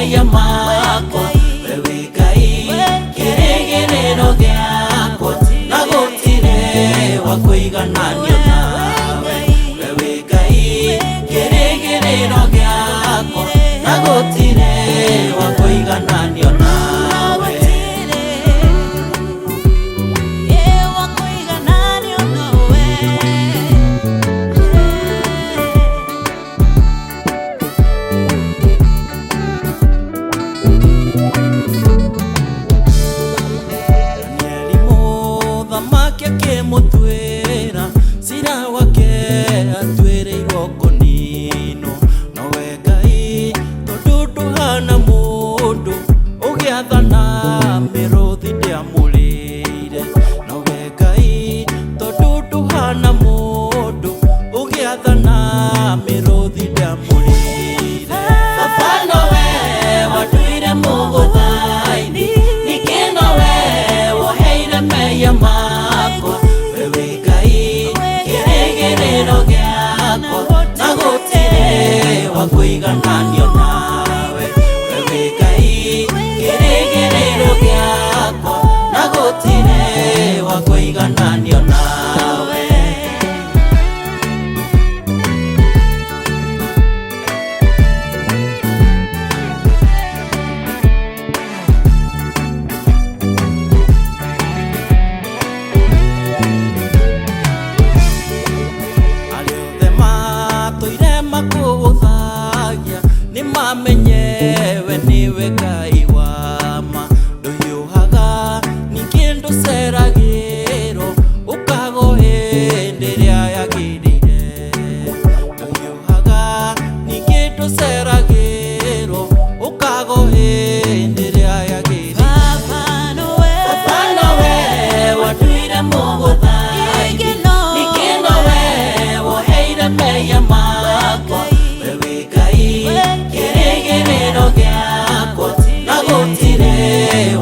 meya mako wewe Ngai kĩrĩgĩrĩro gĩakwa na gũtirĩ wa kũigananio nawe wewe Ngai kĩrĩgĩrĩro gĩakwa na gũtirĩ wa kũigananio nawe. Mũtwĩra cira wake atuĩrĩirwo kũninwo nowe Ngai tondũ ndũhana mũndũ ũgĩathana mĩrũthi ndĩamũrĩire nowe Ngai tondũ ndũhana mũndũ ũgĩathana mĩrũthi ndĩamũrĩire. Baba nowe watuire mũgũthaini ningĩ nowe woheire meya mako wewe Ngai kĩrĩgĩrĩro gĩakwa na gũtirĩ wa kũigananio nawe wewe Ngai kĩrĩgĩrĩro gĩakwa na gũtirĩ wa kũigananio nawe. Makũgũthagia nĩmamenye we nĩwe Ngai wa ma ndũhiũhaga ningĩ ndũceragĩrwo ũkagwo hĩndĩ ĩrĩa yagĩrĩire ndũhiũhaga ningĩ ndũceragĩrwo ũkagwo hĩndĩ ĩrĩa yagĩrĩire. Baba nowe watuire mũgũthaini ningĩ nowe woheire meya mako wewe Ngai kĩrĩgĩrĩro gĩakwa na gũtirĩ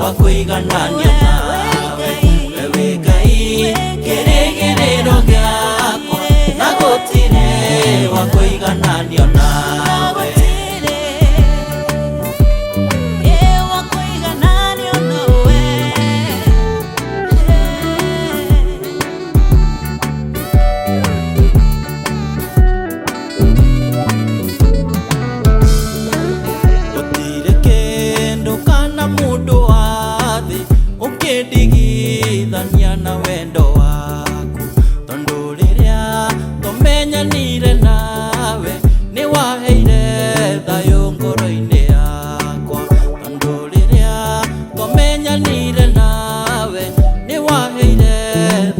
wa kũigananio nawe wewe Ngai kĩrĩgĩrĩro gĩakwa na gũtirĩ wa kũigananio nawe. Mũndũ wa thĩ ũkĩndigithania na wendo waku tondũ rĩrĩa tũmenyanire nawe nĩ waheire thayũ ngoro-inĩ yakwa tondũ rĩrĩa tũmenyanire nawe nĩ waheire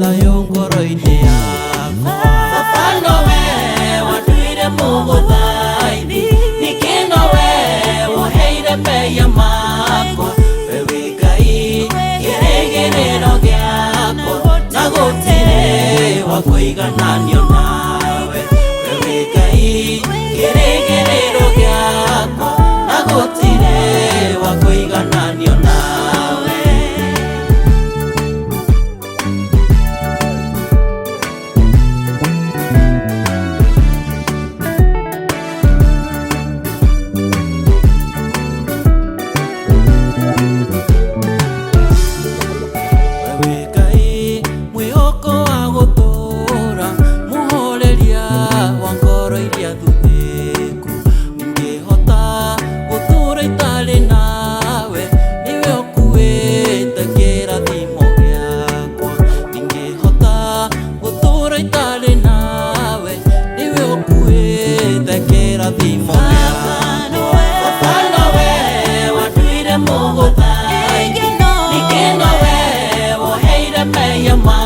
thayũ ngoro-inĩ yakwa. Baba nowe watuire mũgũthaini ningĩ nowe woheire meya mako wewe Ngai kĩrĩgĩrĩro gĩakwa na gũtirĩ wa kũigananio nawe wewe Ngai kĩrĩgĩrĩro gĩakwa na gũtirĩ wa kũigananio nawe. Mũgũthaini ningĩ nowe woheire meya mako